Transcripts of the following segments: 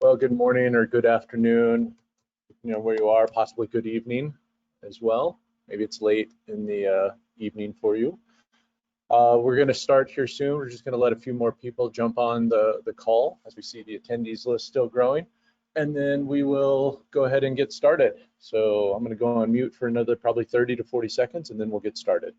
Well, good morning or good afternoon, where you are, possibly good evening as well. Maybe it's late in the evening for you. We're going to start here soon. We're just going to let a few more people jump on the call as we see the attendees list still growing, and then we will go ahead and get started. So I'm going to go on mute for another probably 30 to 40 seconds, and then we'll get started.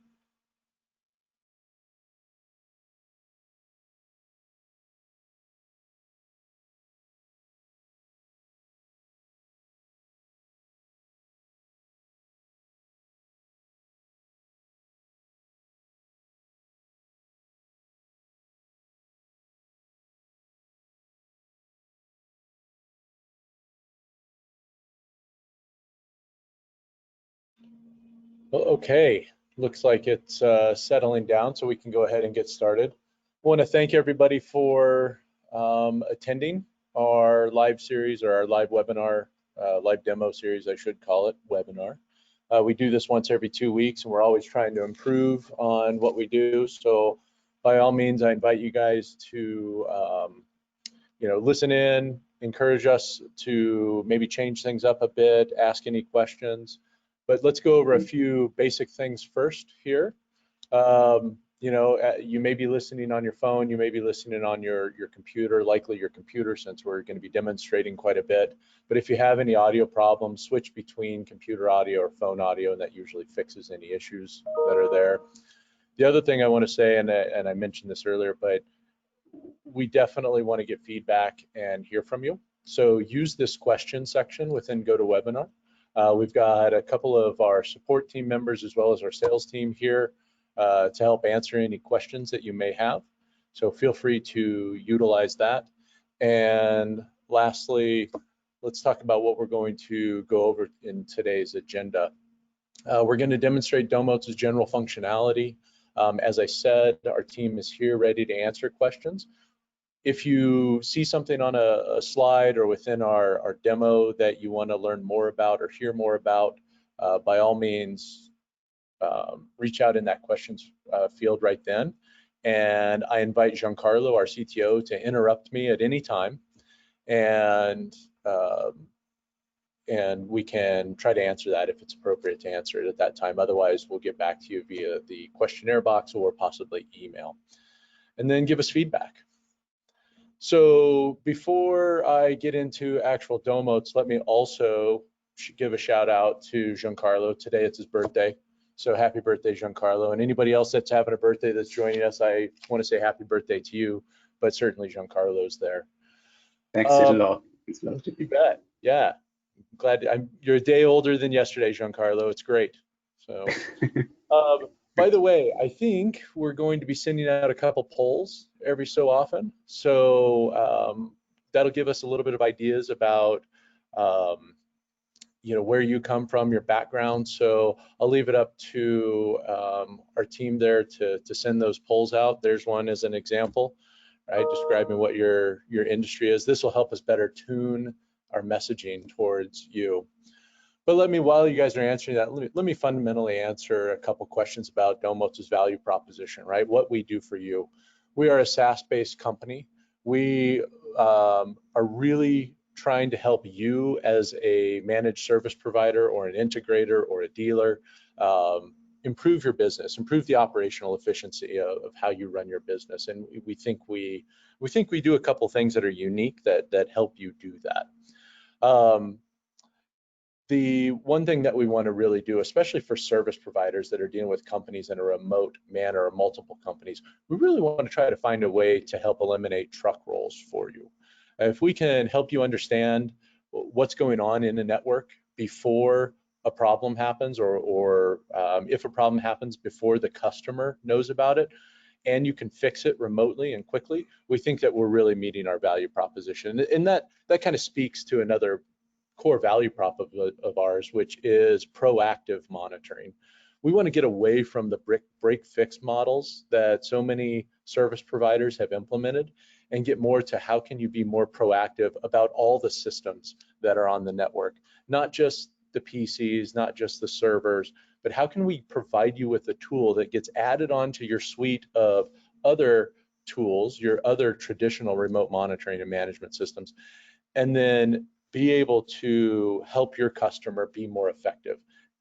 Well, okay, looks like it's settling down, so we can go ahead and get started. I want to thank everybody for attending our live series, or our live webinar, live demo series, I should call it, webinar. We do this once every 2 weeks, and we're always trying to improve on what we do. So by all means, I invite you guys to listen in, encourage us to maybe change things up a bit, ask any questions. But let's go over a few basic things first here. You may be listening on your phone, you may be listening on your computer, likely your computer, since we're going to be demonstrating quite a bit. But if you have any audio problems, switch between computer audio or phone audio, and that usually fixes any issues that are there. The other thing I want to say, and I mentioned this earlier, but we definitely want to get feedback and hear from you. So use this question section within GoToWebinar. We've got a couple of our support team members as well as our sales team here to help answer any questions that you may have. So feel free to utilize that. And lastly, let's talk about what we're going to go over in today's agenda. We're going to demonstrate Domotz's general functionality. As I said, our team is here ready to answer questions. If you see something on a slide or within our demo that you want to learn more about or hear more about, by all means, reach out in that questions field right then. And I invite Giancarlo, our CTO, to interrupt me at any time, and we can try to answer that if it's appropriate to answer it at that time. Otherwise, we'll get back to you via the questionnaire box or possibly email. And then give us feedback. So before I get into actual Domotz, let me also give a shout out to Giancarlo. Today it's his birthday. So happy birthday, Giancarlo. And anybody else that's having a birthday that's joining us, I want to say happy birthday to you, but certainly Giancarlo's there. Thanks a lot. You bet. Yeah. Glad you're a day older than yesterday, Giancarlo. It's great. So by the way, I think we're going to be sending out a couple polls every so often. So that'll give us a little bit of ideas about where you come from, your background. So I'll leave it up to our team there to send those polls out. There's one as an example, right, describing what your industry is. This will help us better tune our messaging towards you. But while you guys are answering that, let me fundamentally answer a couple questions about Domotz's value proposition, right? What we do for you. We are a SaaS-based company. We are really trying to help you as a managed service provider or an integrator or a dealer improve your business, improve the operational efficiency of how you run your business. And we think we do a couple things that are unique that help you do that. The one thing that we want to really do, especially for service providers that are dealing with companies in a remote manner or multiple companies, we really want to try to find a way to help eliminate truck rolls for you. If we can help you understand what's going on in a network before a problem happens, or if a problem happens before the customer knows about it, and you can fix it remotely and quickly, we think that we're really meeting our value proposition. And that kind of speaks to another core value prop of ours, which is proactive monitoring. We want to get away from the break-fix models that so many service providers have implemented and get more to how can you be more proactive about all the systems that are on the network, not just the PCs, not just the servers, but how can we provide you with a tool that gets added onto your suite of other tools, your other traditional remote monitoring and management systems, and then be able to help your customer be more effective.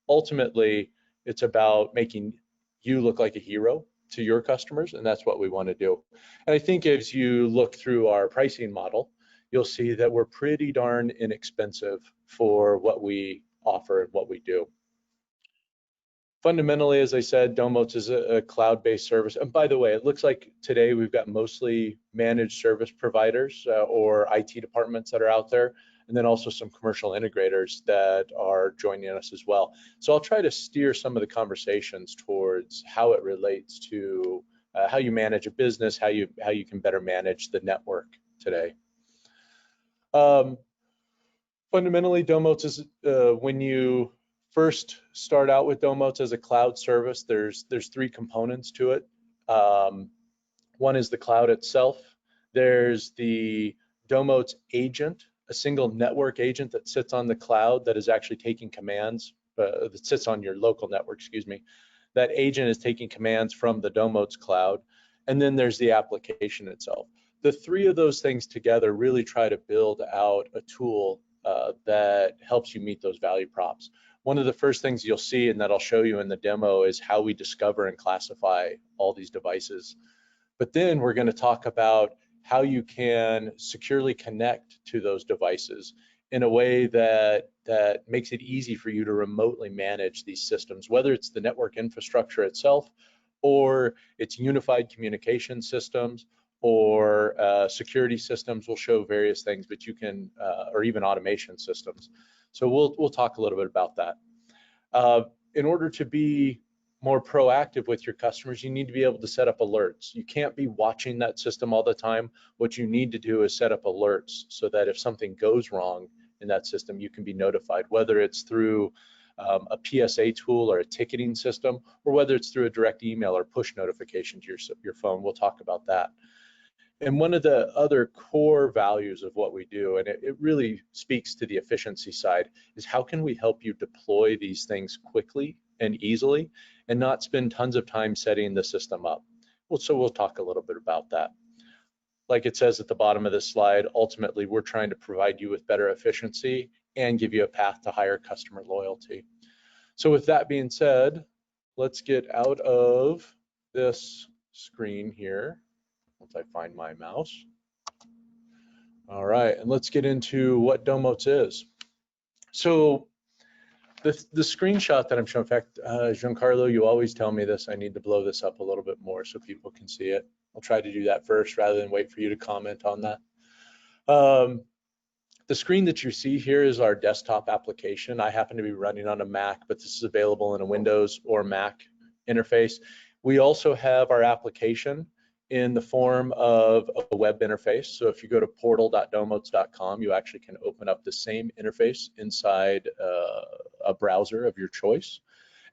Ultimately, it's about making you look like a hero to your customers, and that's what we want to do. And I think as you look through our pricing model, you'll see that we're pretty darn inexpensive for what we offer and what we do. Fundamentally, as I said, Domotz is a cloud-based service. And by the way, it looks like today we've got mostly managed service providers or IT departments that are out there, and then also some commercial integrators that are joining us as well. So I'll try to steer some of the conversations towards how it relates to how you manage a business, how you can better manage the network today. Fundamentally, Domotz is when you first start out with Domotz as a cloud service, there's three components to it. One is the cloud itself. There's the Domotz agent, a single network agent that sits on the cloud that is actually taking commands, that sits on your local network, excuse me. That agent is taking commands from the Domotz cloud. And then there's the application itself. The three of those things together really try to build out a tool that helps you meet those value props. One of the first things you'll see, and that I'll show you in the demo, is how we discover and classify all these devices. But then we're going to talk about how you can securely connect to those devices in a way that makes it easy for you to remotely manage these systems, whether it's the network infrastructure itself, or it's unified communication systems, or security systems. Will show various things, but you can, or even automation systems. So we'll talk a little bit about that. In order to be more proactive with your customers, you need to be able to set up alerts. You can't be watching that system all the time. What you need to do is set up alerts so that if something goes wrong in that system, you can be notified, whether it's through a PSA tool or a ticketing system, or whether it's through a direct email or push notification to your phone. We'll talk about that. And one of the other core values of what we do, and it really speaks to the efficiency side, is how can we help you deploy these things quickly and easily and not spend tons of time setting the system up. Well, so we'll talk a little bit about that. Like it says at the bottom of this slide, ultimately, we're trying to provide you with better efficiency and give you a path to higher customer loyalty. So with that being said, let's get out of this screen here. Once I find my mouse. All right, and let's get into what Domotz is. So the screenshot that I'm showing, in fact, Giancarlo, you always tell me this, I need to blow this up a little bit more so people can see it. I'll try to do that first rather than wait for you to comment on that. The screen that you see here is our desktop application. I happen to be running on a Mac, but this is available in a Windows or Mac interface. We also have our application in the form of a web interface. So if you go to portal.domotz.com, you actually can open up the same interface inside a browser of your choice.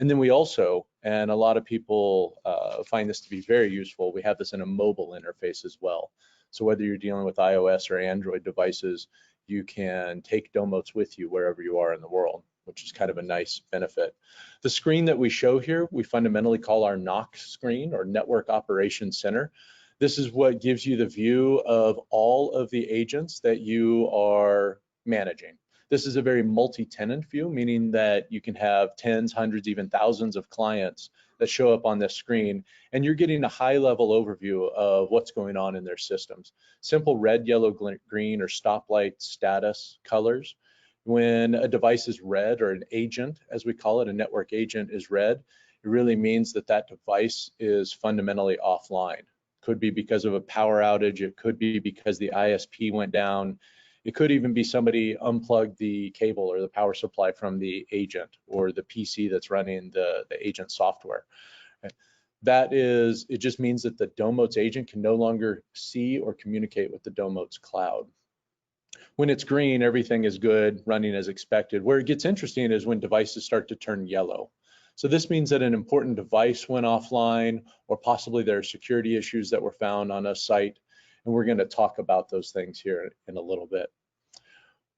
And then we also, and a lot of people find this to be very useful, we have this in a mobile interface as well. So whether you're dealing with iOS or Android devices, you can take Domotz with you wherever you are in the world, which is kind of a nice benefit. The screen that we show here, we fundamentally call our NOC screen, or Network Operations Center. This is what gives you the view of all of the agents that you are managing. This is a very multi-tenant view, meaning that you can have tens, hundreds, even thousands of clients that show up on this screen, and you're getting a high-level overview of what's going on in their systems. Simple red, yellow, green, or stoplight status colors. When a device is red, or an agent, as we call it, a network agent is red, it really means that that device is fundamentally offline. Could be because of a power outage, it could be because the ISP went down, it could even be somebody unplugged the cable or the power supply from the agent or the PC that's running the agent software. That is, it just means that the Domotz agent can no longer see or communicate with the Domotz cloud. When it's green, everything is good, running as expected. Where it gets interesting is when devices start to turn yellow. So this means that an important device went offline, or possibly there are security issues that were found on a site, and we're going to talk about those things here in a little bit.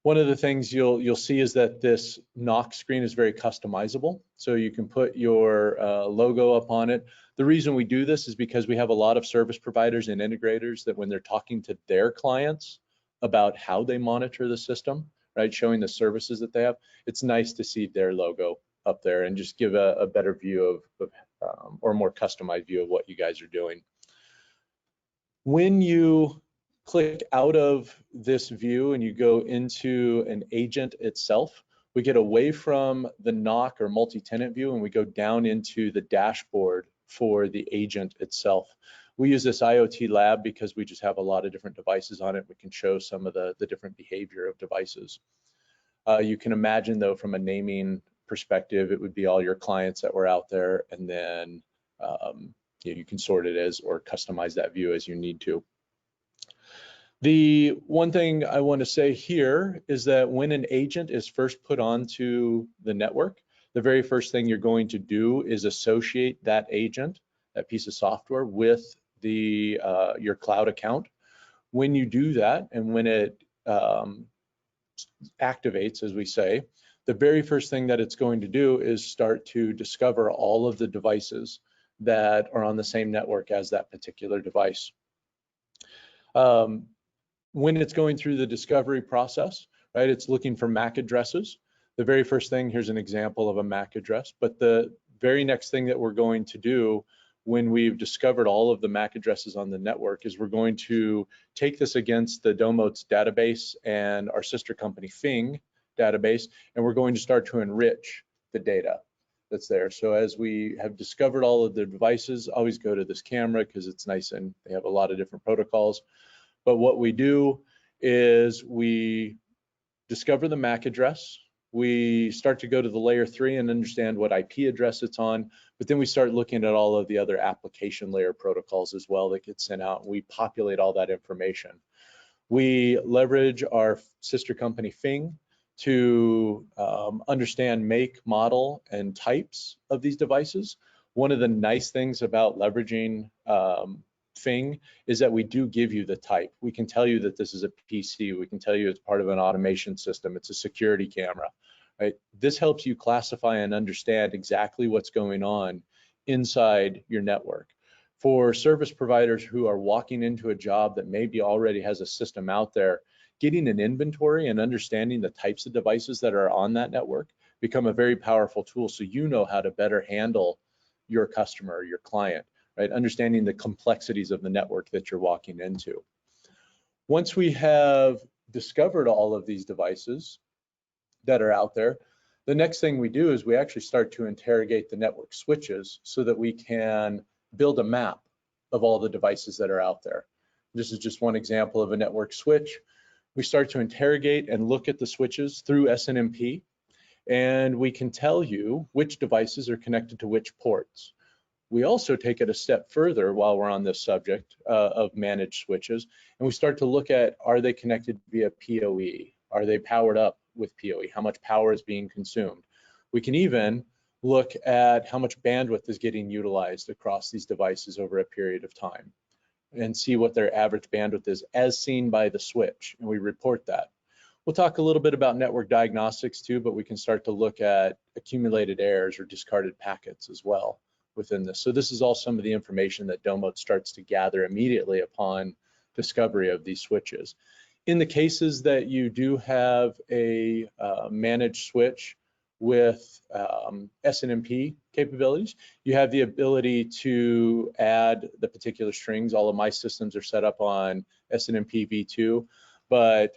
One of the things you'll see is that this NOC screen is very customizable, so you can put your logo up on it. The reason we do this is because we have a lot of service providers and integrators that when they're talking to their clients, about how they monitor the system, right? Showing the services that they have. It's nice to see their logo up there and just give a better view or a more customized view of what you guys are doing. When you click out of this view and you go into an agent itself, we get away from the NOC or multi-tenant view and we go down into the dashboard for the agent itself. We use this IoT lab because we just have a lot of different devices on it. We can show some of the different behavior of devices. You can imagine though, from a naming perspective, it would be all your clients that were out there, and then you can sort it as or customize that view as you need to. The one thing I want to say here is that when an agent is first put onto the network, the very first thing you're going to do is associate that agent, that piece of software, with your cloud account. When you do that, and when it activates, as we say, the very first thing that it's going to do is start to discover all of the devices that are on the same network as that particular device. When it's going through the discovery process, right, it's looking for MAC addresses. The very first thing, here's an example of a MAC address, but the very next thing that we're going to do when we've discovered all of the MAC addresses on the network is we're going to take this against the Domotz database and our sister company Fing database, and we're going to start to enrich the data that's there. So as we have discovered all of the devices, always go to this camera because it's nice and they have a lot of different protocols. But what we do is we discover the MAC address. We start to go to the layer 3 and understand what IP address it's on, but then we start looking at all of the other application layer protocols as well that get sent out. We populate all that information. We leverage our sister company Fing to understand make, model, and types of these devices. One of the nice things about leveraging Fing is that we do give you the type. We can tell you that this is a PC. We can tell you it's part of an automation system. It's a security camera, right? This helps you classify and understand exactly what's going on inside your network. For service providers who are walking into a job that maybe already has a system out there, getting an inventory and understanding the types of devices that are on that network become a very powerful tool, so you know how to better handle your customer or your client. Right, understanding the complexities of the network that you're walking into. Once we have discovered all of these devices that are out there, the next thing we do is we actually start to interrogate the network switches so that we can build a map of all the devices that are out there. This is just one example of a network switch. We start to interrogate and look at the switches through SNMP, and we can tell you which devices are connected to which ports. We also take it a step further while we're on this subject of managed switches, and we start to look at, are they connected via PoE? Are they powered up with PoE? How much power is being consumed? We can even look at how much bandwidth is getting utilized across these devices over a period of time and see what their average bandwidth is as seen by the switch, and we report that. We'll talk a little bit about network diagnostics too, but we can start to look at accumulated errors or discarded packets as well within this. So this is all some of the information that Domotz starts to gather immediately upon discovery of these switches. In the cases that you do have a managed switch with SNMP capabilities, you have the ability to add the particular strings. All of my systems are set up on SNMP v2, but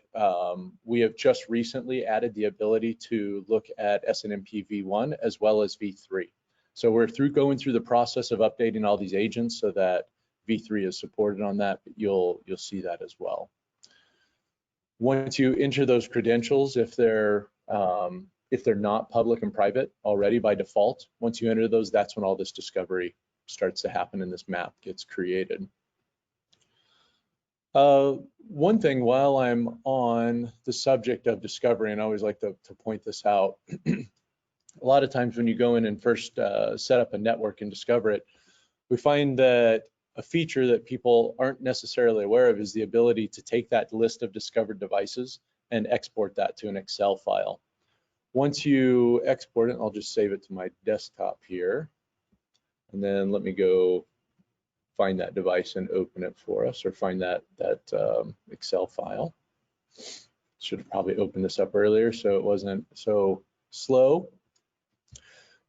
we have just recently added the ability to look at SNMP v1 as well as v3. So we're going through the process of updating all these agents so that v3 is supported on that, but you'll see that as well. Once you enter those credentials, if they're not public and private already by default, once you enter those, that's when all this discovery starts to happen and this map gets created. One thing while I'm on the subject of discovery, and I always like to point this out, a lot of times when you go in and first set up a network and discover it, we find that a feature that people aren't necessarily aware of is the ability to take that list of discovered devices and export that to an Excel file. Once you export it, I'll just save it to my desktop here, and then let me go find that device and open it for us, or find that Excel file. Should have probably opened this up earlier so it wasn't so slow.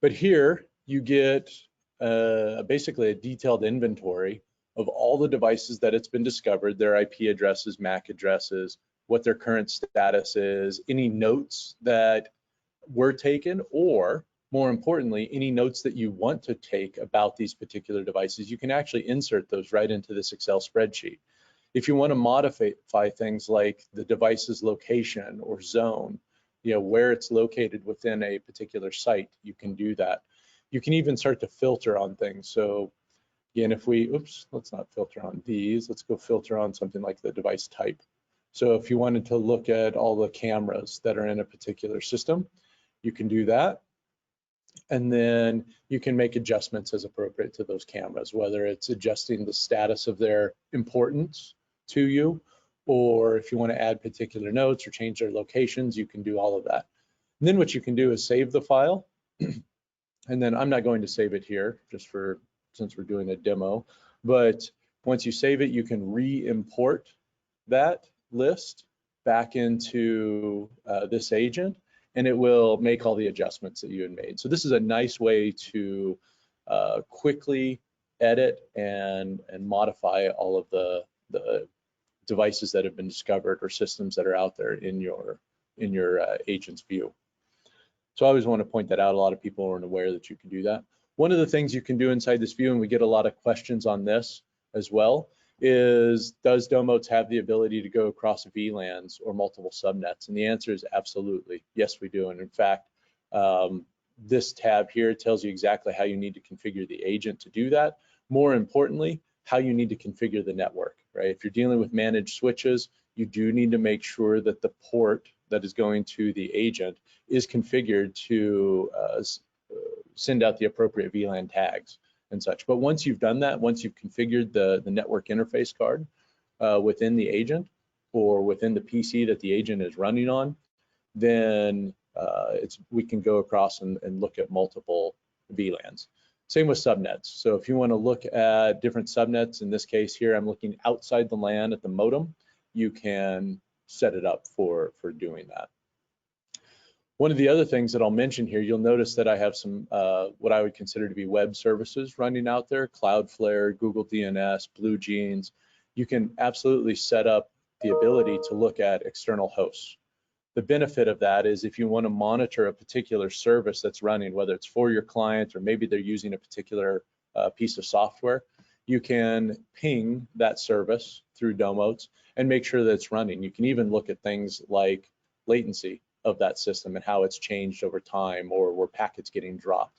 But here you get basically a detailed inventory of all the devices that it's been discovered, their IP addresses, MAC addresses, what their current status is, any notes that were taken, or more importantly, any notes that you want to take about these particular devices. You can actually insert those right into this Excel spreadsheet. If you want to modify things like the device's location or zone, where it's located within a particular site, you can do that. You can even start to filter on things. So again, if we, let's not filter on these, let's go filter on something like the device type. So if you wanted to look at all the cameras that are in a particular system, you can do that. And then you can make adjustments as appropriate to those cameras, whether it's adjusting the status of their importance to you, or if you want to add particular notes or change their locations, you can do all of that. And then what you can do is save the file. And then I'm not going to save it here just since we're doing a demo, but once you save it, you can re-import that list back into this agent, and it will make all the adjustments that you had made. So this is a nice way to quickly edit and modify all of the devices that have been discovered or systems that are out there in your agent's view. So I always want to point that out. A lot of people aren't aware that you can do that. One of the things you can do inside this view, and we get a lot of questions on this as well, is does Domotz have the ability to go across VLANs or multiple subnets? And the answer is absolutely. Yes, we do. And in fact, this tab here tells you exactly how you need to configure the agent to do that. More importantly, how you need to configure the network, right? If you're dealing with managed switches, you do need to make sure that the port that is going to the agent is configured to send out the appropriate VLAN tags and such. But once you've done that, once you've configured the network interface card within the agent or within the PC that the agent is running on, then we can go across and look at multiple VLANs. Same with subnets. So if you want to look at different subnets, in this case here, I'm looking outside the LAN at the modem, you can set it up for doing that. One of the other things that I'll mention here, you'll notice that I have some what I would consider to be web services running out there, Cloudflare, Google DNS, BlueJeans. You can absolutely set up the ability to look at external hosts. The benefit of that is if you want to monitor a particular service that's running, whether it's for your client or maybe they're using a particular piece of software, you can ping that service through Domotz and make sure that it's running. You can even look at things like latency of that system and how it's changed over time, or were packets getting dropped.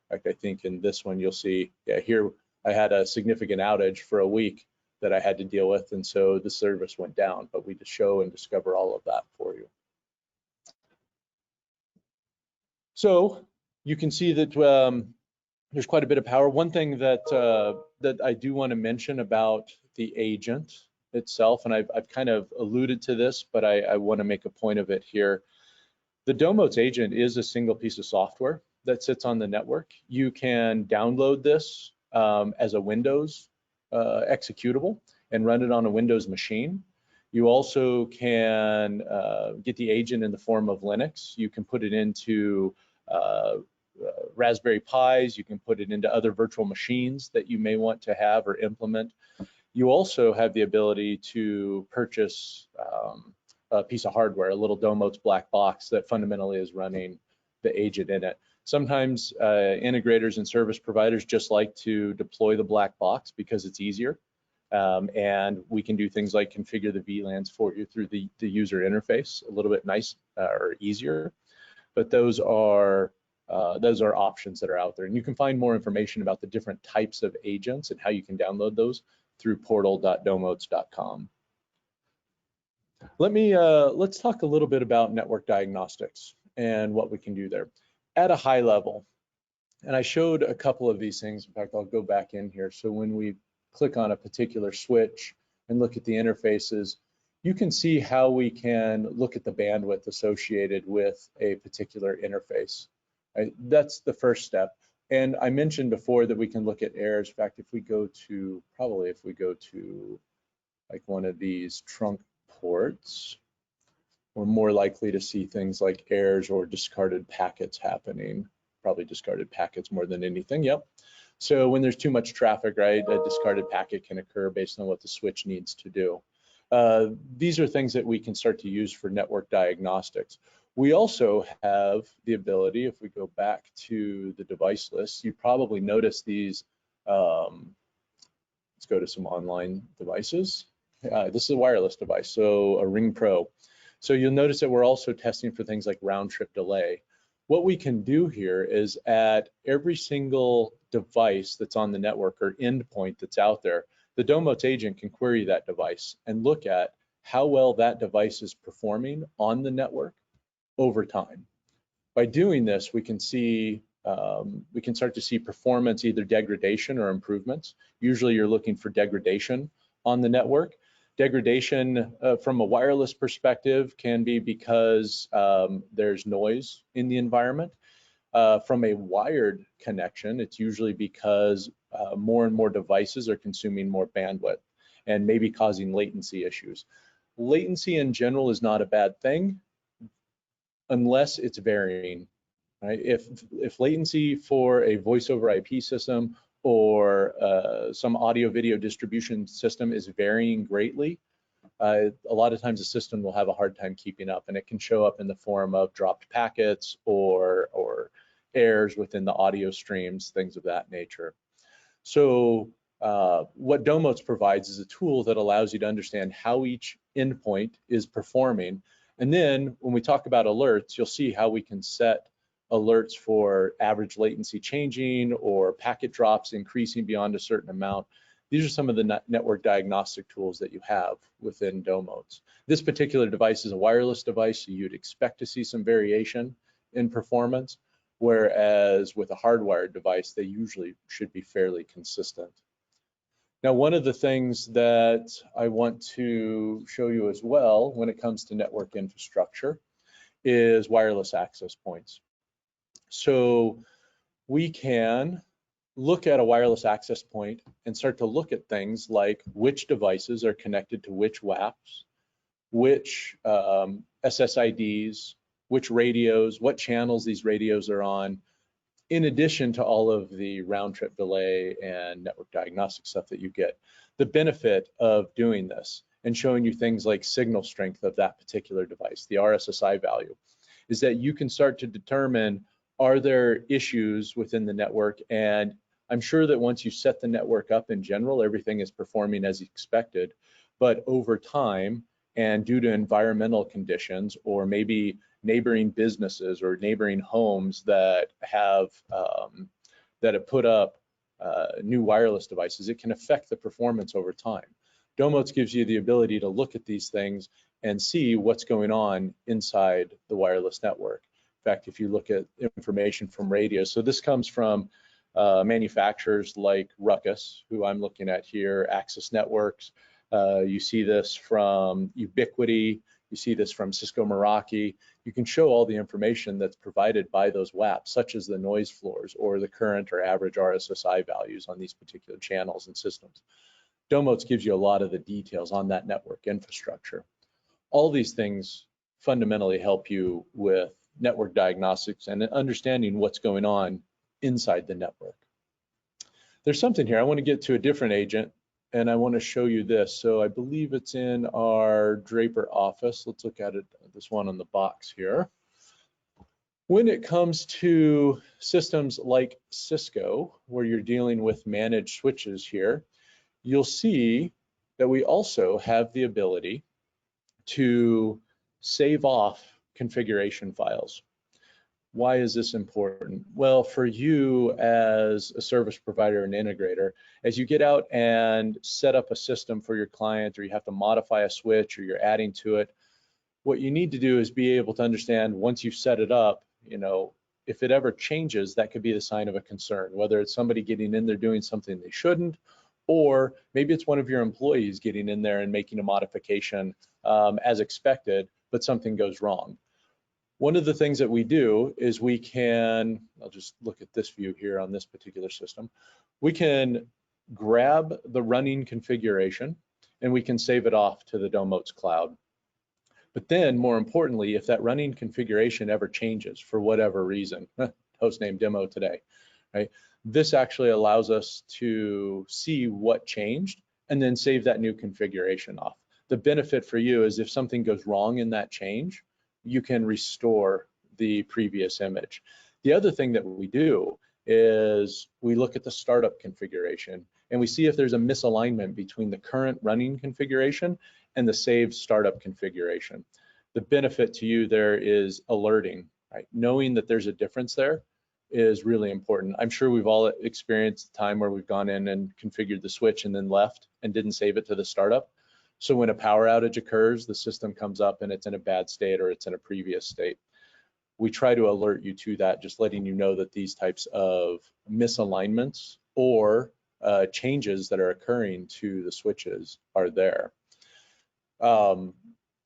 In fact, I think in this one you'll see, here I had a significant outage for a week that I had to deal with, and so the service went down, but we just show and discover all of that for you. So you can see that there's quite a bit of power. One thing that that I do want to mention about the agent itself, and I've kind of alluded to this, but I want to make a point of it here. The Domotz agent is a single piece of software that sits on the network. You can download this as a Windows executable and run it on a Windows machine. You also can get the agent in the form of Linux. You can put it into Raspberry Pis. You can put it into other virtual machines that you may want to have or implement. You also have the ability to purchase a piece of hardware, a little Domotz black box that fundamentally is running the agent in it. Sometimes integrators and service providers just like to deploy the black box because it's easier. And we can do things like configure the VLANs for you through the user interface a little bit nice or easier. But those are options that are out there. And you can find more information about the different types of agents and how you can download those through portal.domotz.com. Let's talk a little bit about network diagnostics and what we can do there at a high level. And I showed a couple of these things. In fact, I'll go back in here. So when we click on a particular switch and look at the interfaces, you can see how we can look at the bandwidth associated with a particular interface. Right? That's the first step. And I mentioned before that we can look at errors. In fact, if we go to like one of these trunk ports, we're more likely to see things like errors or discarded packets happening. Probably discarded packets more than anything, yep. So when there's too much traffic, right, a discarded packet can occur based on what the switch needs to do. These are things that we can start to use for network diagnostics. We also have the ability, if we go back to the device list, you probably noticed these. Let's go to some online devices. This is a wireless device, so a Ring Pro. So you'll notice that we're also testing for things like round trip delay. What we can do here is at every single device that's on the network or endpoint that's out there, the Domotz agent can query that device and look at how well that device is performing on the network over time. By doing this, we can start to see performance, either degradation or improvements. Usually you're looking for degradation on the network. Degradation from a wireless perspective can be because there's noise in the environment. From a wired connection, it's usually because more and more devices are consuming more bandwidth and maybe causing latency issues. Latency in general is not a bad thing unless it's varying, right? If latency for a voice over IP system or some audio video distribution system is varying greatly, a lot of times the system will have a hard time keeping up, and it can show up in the form of dropped packets or errors within the audio streams, things of that nature. So what Domotz provides is a tool that allows you to understand how each endpoint is performing. And then when we talk about alerts, you'll see how we can set alerts for average latency changing or packet drops increasing beyond a certain amount. These are some of the network diagnostic tools that you have within Domotz. This particular device is a wireless device, so you'd expect to see some variation in performance, whereas with a hardwired device, they usually should be fairly consistent. Now, one of the things that I want to show you as well when it comes to network infrastructure is wireless access points. So we can look at a wireless access point and start to look at things like which devices are connected to which WAPs, which SSIDs, which radios, what channels these radios are on, in addition to all of the round trip delay and network diagnostic stuff that you get. The benefit of doing this and showing you things like signal strength of that particular device, the RSSI value, is that you can start to determine, are there issues within the network? And I'm sure that once you set the network up in general, everything is performing as expected. But over time, and due to environmental conditions, or maybe neighboring businesses or neighboring homes that have put up new wireless devices, it can affect the performance over time. Domotz gives you the ability to look at these things and see what's going on inside the wireless network. In fact, if you look at information from radios, so this comes from manufacturers like Ruckus, who I'm looking at here, Access Networks. You see this from Ubiquity, you see this from Cisco Meraki. You can show all the information that's provided by those WAPs, such as the noise floors or the current or average RSSI values on these particular channels and systems. Domotz gives you a lot of the details on that network infrastructure. All these things fundamentally help you with network diagnostics and understanding what's going on inside the network. There's something here. I want to get to a different agent, and I want to show you this. So I believe it's in our Draper office. Let's look at it, this one on the box here. When it comes to systems like Cisco, where you're dealing with managed switches here, you'll see that we also have the ability to save off configuration files. Why is this important? Well, for you as a service provider and integrator, as you get out and set up a system for your client, or you have to modify a switch or you're adding to it, what you need to do is be able to understand, once you've set it up, if it ever changes, that could be the sign of a concern, whether it's somebody getting in there doing something they shouldn't, or maybe it's one of your employees getting in there and making a modification as expected, but something goes wrong. One of the things that we do is we can, I'll just look at this view here on this particular system, we can grab the running configuration and we can save it off to the Domotz cloud. But then more importantly, if that running configuration ever changes for whatever reason, hostname demo today, right? This actually allows us to see what changed and then save that new configuration off. The benefit for you is if something goes wrong in that change, you can restore the previous image. The other thing that we do is we look at the startup configuration and we see if there's a misalignment between the current running configuration and the saved startup configuration. The benefit to you there is alerting, right? Knowing that there's a difference there is really important. I'm sure we've all experienced the time where we've gone in and configured the switch and then left and didn't save it to the startup. So when a power outage occurs, the system comes up and it's in a bad state or it's in a previous state. We try to alert you to that, just letting you know that these types of misalignments or changes that are occurring to the switches are there.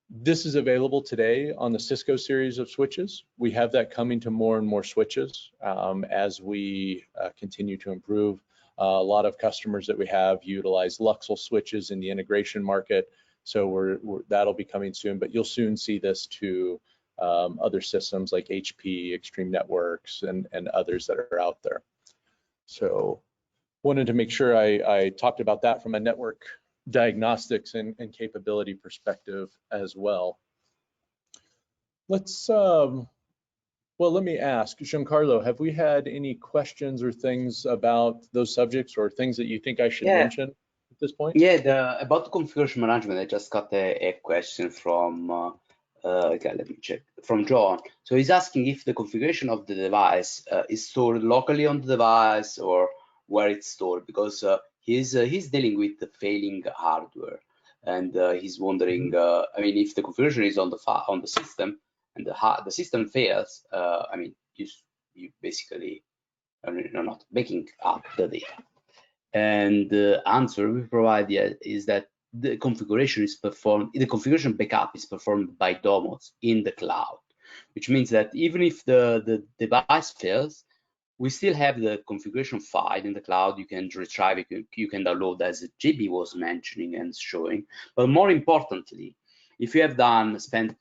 This is available today on the Cisco series of switches. We have that coming to more and more switches as we continue to improve. A lot of customers that we have utilize Luxel switches in the integration market, so that'll be coming soon, but you'll soon see this to other systems like HP, Extreme Networks, and others that are out there. So wanted to make sure I talked about that from a network diagnostics and capability perspective as well. Let's, well, let me ask, Giancarlo, have we had any questions or things about those subjects or things that you think I should mention at this point? Yeah, about configuration management, I just got a question from, okay, let me check, from John. So he's asking if the configuration of the device is stored locally on the device or where it's stored, because he's dealing with the failing hardware, and he's wondering, I mean, if the configuration is on the system and the system fails, I mean, you basically are not backing up the data. And the answer we provide is that the configuration is performed, the configuration backup is performed by Domotz in the cloud, which means that even if the device fails, we still have the configuration file in the cloud. You can retrieve it, you can download, as JB was mentioning and showing. But more importantly, if you have spent a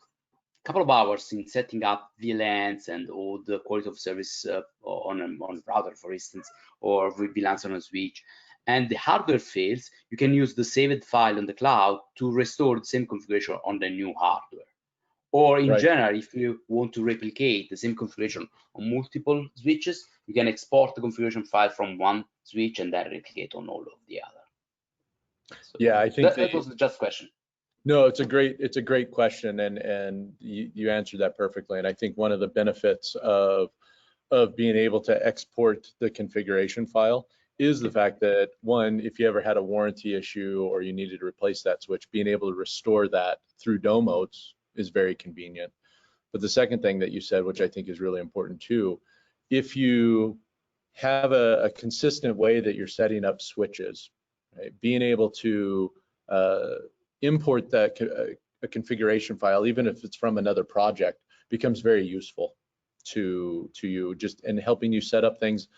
couple of hours in setting up VLANs and all the quality of service on a router, for instance, or VLANs on a switch, and the hardware fails, you can use the saved file in the cloud to restore the same configuration on the new hardware. Or in general, if you want to replicate the same configuration on multiple switches, you can export the configuration file from one switch and then replicate on all of the other. So yeah, I think that was just a question. No, it's a great question, and you answered that perfectly. And I think one of the benefits of being able to export the configuration file is the fact that, one, if you ever had a warranty issue or you needed to replace that switch, being able to restore that through Domotz is very convenient. But the second thing that you said, which I think is really important too, if you have a consistent way that you're setting up switches, right, being able to import that a configuration file, even if it's from another project, becomes very useful to you, just in helping you set up things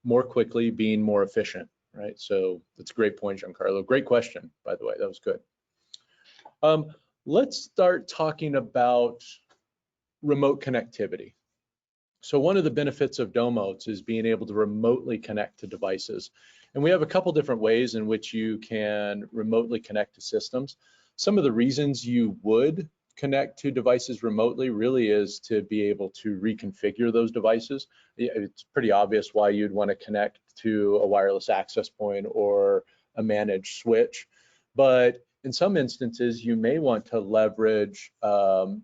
more quickly, being more efficient, right? So that's a great point, Giancarlo. Great question, by the way. That was good. Let's start talking about remote connectivity. So one of the benefits of Domotz is being able to remotely connect to devices. And we have a couple different ways in which you can remotely connect to systems. Some of the reasons you would connect to devices remotely really is to be able to reconfigure those devices. It's pretty obvious why you'd want to connect to a wireless access point or a managed switch. But in some instances, you may want to leverage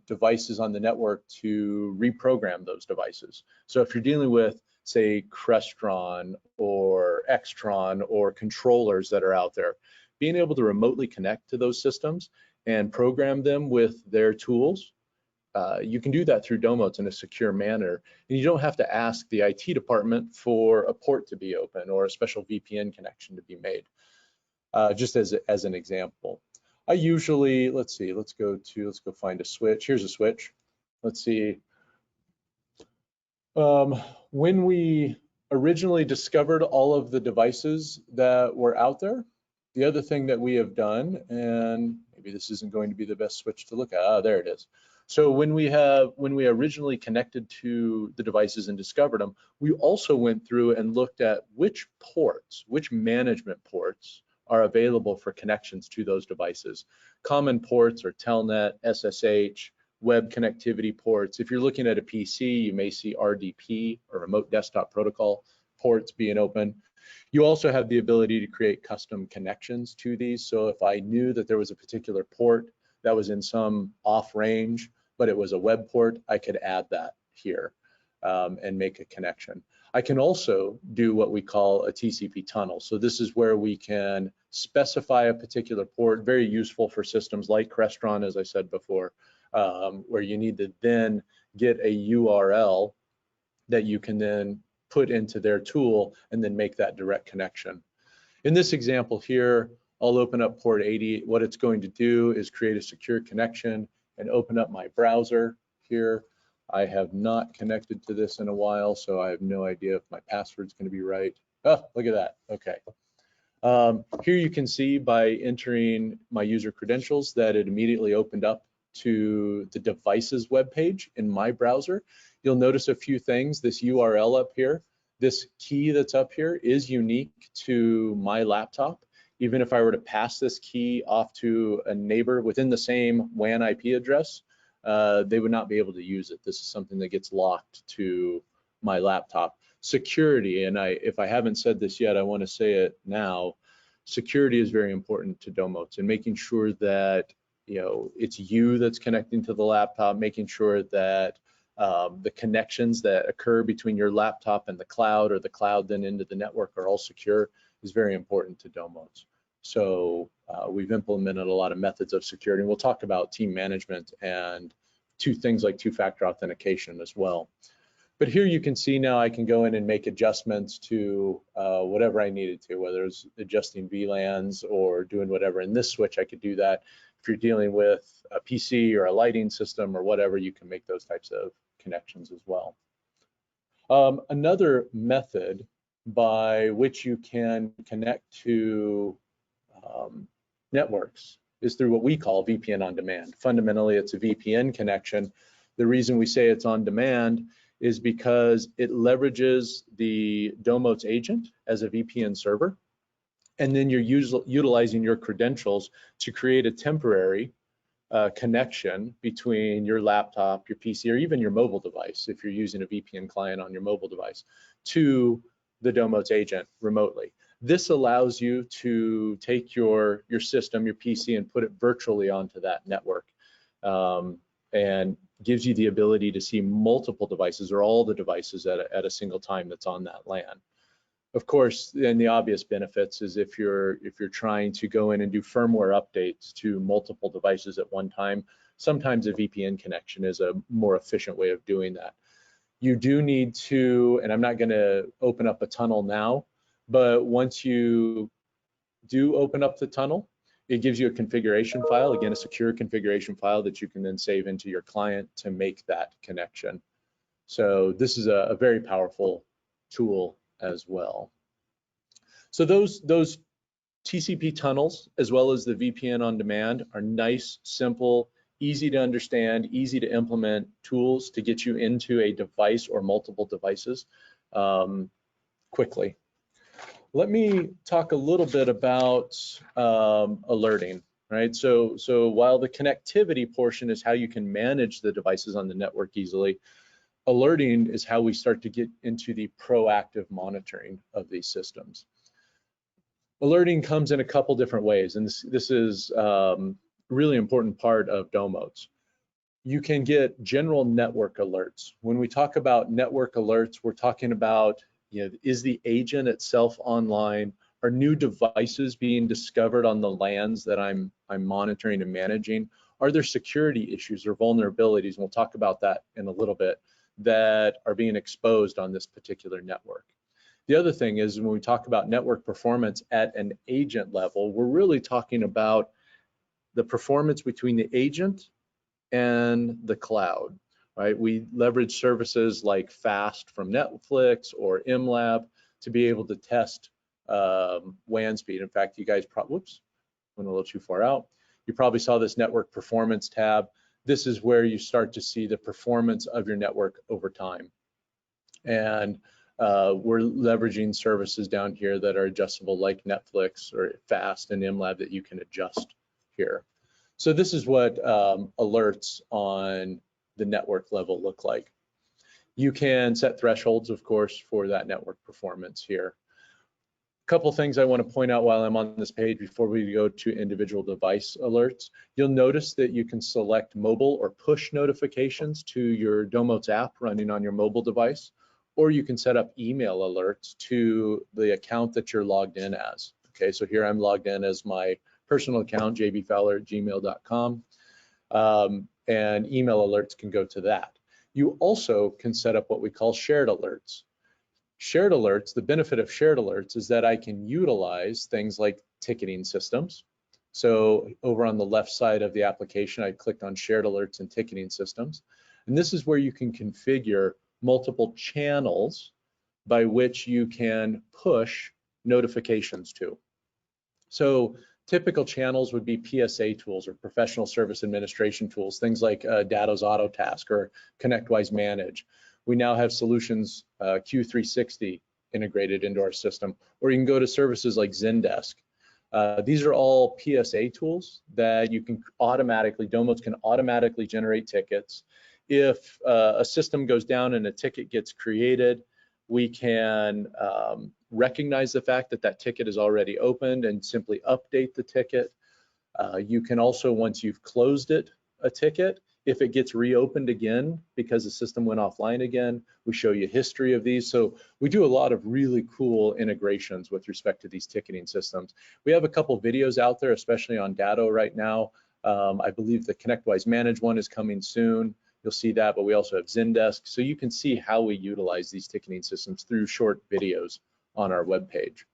devices on the network to reprogram those devices. So if you're dealing with, say, Crestron or Extron or controllers that are out there, being able to remotely connect to those systems and program them with their tools, you can do that through Domotz in a secure manner. And you don't have to ask the IT department for a port to be open or a special VPN connection to be made. Just as an example. I usually, let's go find a switch. Here's a switch. Let's see. When we originally discovered all of the devices that were out there, the other thing that we have done, and maybe this isn't going to be the best switch to look at. Ah, there it is. So when we originally connected to the devices and discovered them, we also went through and looked at which ports, which management ports are available for connections to those devices. Common ports are Telnet, SSH, web connectivity ports. If you're looking at a PC, you may see RDP or remote desktop protocol ports being open. You also have the ability to create custom connections to these. So if I knew that there was a particular port that was in some off range, but it was a web port, I could add that here and make a connection. I can also do what we call a TCP tunnel. So this is where we can specify a particular port, very useful for systems like Crestron, as I said before, where you need to then get a URL that you can then put into their tool and then make that direct connection. In this example here, I'll open up port 80. What it's going to do is create a secure connection and open up my browser here. I have not connected to this in a while, so I have no idea if my password's going to be right. Oh, look at that. Okay. Here you can see by entering my user credentials that it immediately opened up to the devices webpage in my browser. You'll notice a few things. This URL up here, this key that's up here is unique to my laptop. Even if I were to pass this key off to a neighbor within the same WAN IP address, they would not be able to use it. This is something that gets locked to my laptop. Security, and if I haven't said this yet, I want to say it now. Security is very important to Domotz, and making sure that it's you that's connecting to the laptop, making sure that the connections that occur between your laptop and the cloud, or the cloud then into the network, are all secure, is very important to Domotz. So we've implemented a lot of methods of security, and we'll talk about team management and things like two-factor authentication as well. But here you can see now I can go in and make adjustments to whatever I needed to, whether it's adjusting VLANs or doing whatever. In this switch, I could do that. If you're dealing with a PC or a lighting system or whatever, you can make those types of connections as well. Another method by which you can connect to networks is through what we call VPN on demand. Fundamentally, it's a VPN connection. The reason we say it's on demand is because it leverages the Domotz agent as a VPN server, and then you're utilizing your credentials to create a temporary connection between your laptop, your PC, or even your mobile device, if you're using a VPN client on your mobile device, to the Domotz agent remotely. This allows you to take your system, your PC, and put it virtually onto that network, and gives you the ability to see multiple devices, or all the devices at a single time that's on that LAN. Of course, then the obvious benefits is if you're trying to go in and do firmware updates to multiple devices at one time, sometimes a VPN connection is a more efficient way of doing that. You do need to, and I'm not going to open up a tunnel now, but once you do open up the tunnel, it gives you a configuration file, again, a secure configuration file that you can then save into your client to make that connection. So this is a very powerful tool as well. So those TCP tunnels, as well as the VPN on demand, are nice, simple, easy to understand, easy to implement tools to get you into a device or multiple devices quickly. Let me talk a little bit about alerting, right? So while the connectivity portion is how you can manage the devices on the network easily, alerting is how we start to get into the proactive monitoring of these systems. Alerting comes in a couple different ways, and this is really important part of Domotz. You can get general network alerts. When we talk about network alerts, we're talking about, is the agent itself online? Are new devices being discovered on the LANs that I'm monitoring and managing? Are there security issues or vulnerabilities, and we'll talk about that in a little bit, that are being exposed on this particular network? The other thing is, when we talk about network performance at an agent level, we're really talking about the performance between the agent and the cloud, right? We leverage services like FAST from Netflix or MLab to be able to test WAN speed. In fact, you guys went a little too far out. You probably saw this network performance tab. This is where you start to see the performance of your network over time. And we're leveraging services down here that are adjustable like Netflix or Fast and MLab that you can adjust here. So this is what alerts on the network level look like. You can set thresholds, of course, for that network performance here. A couple things I want to point out while I'm on this page before we go to individual device alerts. You'll notice that you can select mobile or push notifications to your Domotz app running on your mobile device, or you can set up email alerts to the account that you're logged in as. Okay, so here I'm logged in as my personal account, jbfowler@gmail.com, and email alerts can go to that. You also can set up what we call shared alerts. Shared alerts, the benefit of shared alerts is that I can utilize things like ticketing systems. So over on the left side of the application, I clicked on shared alerts and ticketing systems. And this is where you can configure multiple channels by which you can push notifications to. So typical channels would be PSA tools or professional service administration tools, things like Datto's Autotask or ConnectWise Manage. We now have solutions Q360 integrated into our system, or you can go to services like Zendesk. These are all PSA tools that you can automatically, Domotz can automatically generate tickets. If a system goes down and a ticket gets created, we can recognize the fact that that ticket is already opened and simply update the ticket. You can also, once you've closed it, a ticket, if it gets reopened again because the system went offline again, we show you history of these. So we do a lot of really cool integrations with respect to these ticketing systems. We have a couple videos out there, especially on Datto right now. I believe the ConnectWise Manage one is coming soon. You'll see that, but we also have Zendesk. So you can see how we utilize these ticketing systems through short videos on our webpage.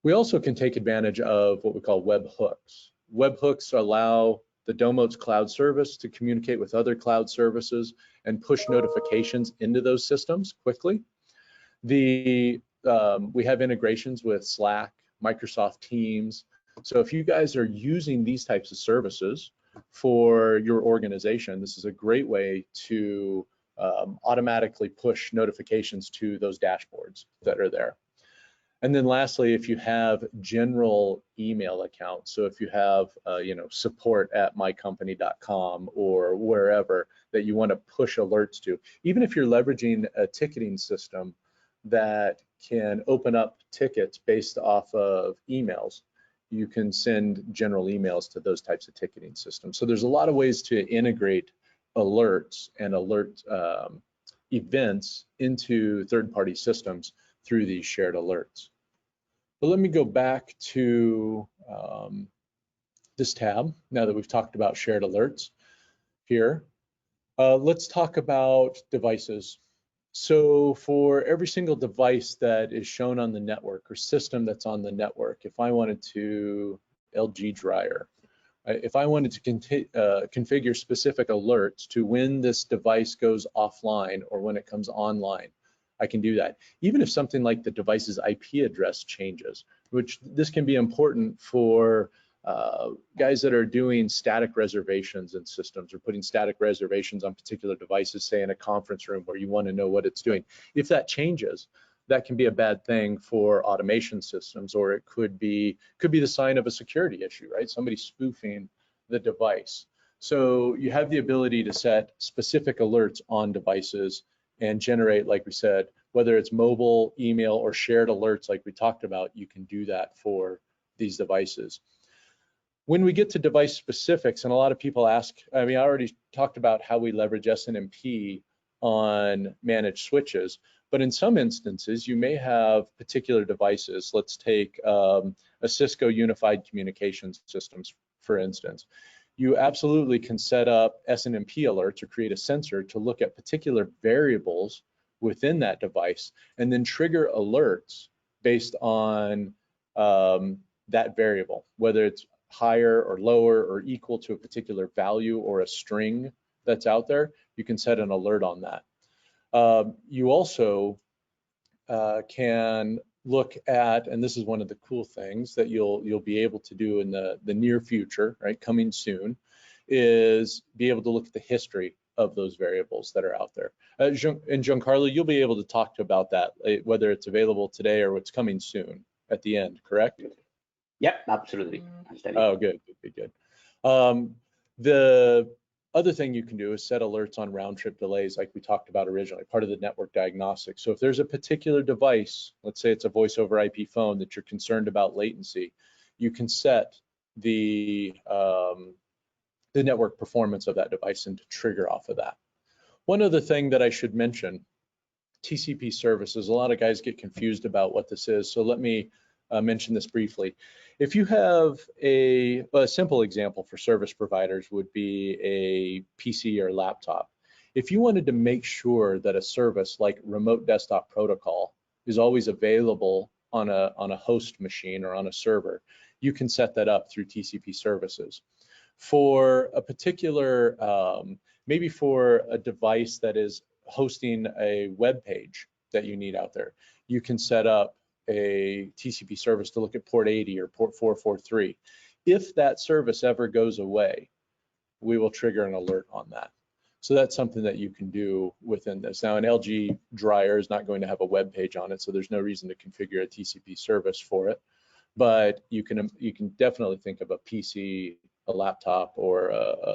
We also can take advantage of what we call webhooks. Webhooks allow the Domotz cloud service to communicate with other cloud services and push notifications into those systems quickly. We have integrations with Slack, Microsoft Teams. So if you guys are using these types of services for your organization, this is a great way to automatically push notifications to those dashboards that are there. And then lastly, if you have general email accounts, so if you have support@mycompany.com or wherever that you want to push alerts to, even if you're leveraging a ticketing system that can open up tickets based off of emails, you can send general emails to those types of ticketing systems. So there's a lot of ways to integrate alerts and alert events into third-party systems through these shared alerts. But let me go back to this tab now that we've talked about shared alerts here. Let's talk about devices. So for every single device that is shown on the network or system that's on the network, if I wanted to, LG dryer, right? If I wanted to configure specific alerts to when this device goes offline or when it comes online, I can do that. Even if something like the device's IP address changes, which this can be important for guys that are doing static reservations in systems or putting static reservations on particular devices, say in a conference room where you want to know what it's doing. If that changes, that can be a bad thing for automation systems, or it could be the sign of a security issue, right? Somebody spoofing the device. So you have the ability to set specific alerts on devices and generate, like we said, whether it's mobile, email, or shared alerts like we talked about, you can do that for these devices. When we get to device specifics, and a lot of people ask, I mean, I already talked about how we leverage SNMP on managed switches, but in some instances, you may have particular devices. Let's take a Cisco Unified Communications Systems, for instance. You absolutely can set up SNMP alerts or create a sensor to look at particular variables within that device and then trigger alerts based on that variable, whether it's higher or lower or equal to a particular value or a string that's out there. You can set an alert on that. You also can look at, and this is one of the cool things that you'll be able to do in the near future, right, coming soon, is be able to look at the history of those variables that are out there. And Giancarlo, you'll be able to talk about that, whether it's available today or what's coming soon at the end, correct? Yep, absolutely. I'll tell you. Oh, good. The other thing you can do is set alerts on round trip delays like we talked about originally, part of the network diagnostics. So if there's a particular device, let's say it's a voice over IP phone that you're concerned about latency, you can set the network performance of that device and to trigger off of that. One other thing that I should mention, TCP services, a lot of guys get confused about what this is. So let me mention this briefly. If you have a simple example for service providers would be a PC or laptop. If you wanted to make sure that a service like remote desktop protocol is always available on a host machine or on a server, you can set that up through TCP services. For a particular, maybe for a device that is hosting a web page that you need out there, you can set up a TCP service to look at port 80 or port 443. If that service ever goes away, we will trigger an alert on that. So that's something that you can do within this. Now, an LG dryer is not going to have a web page on it, so there's no reason to configure a TCP service for it. But you can definitely think of a PC, a laptop, or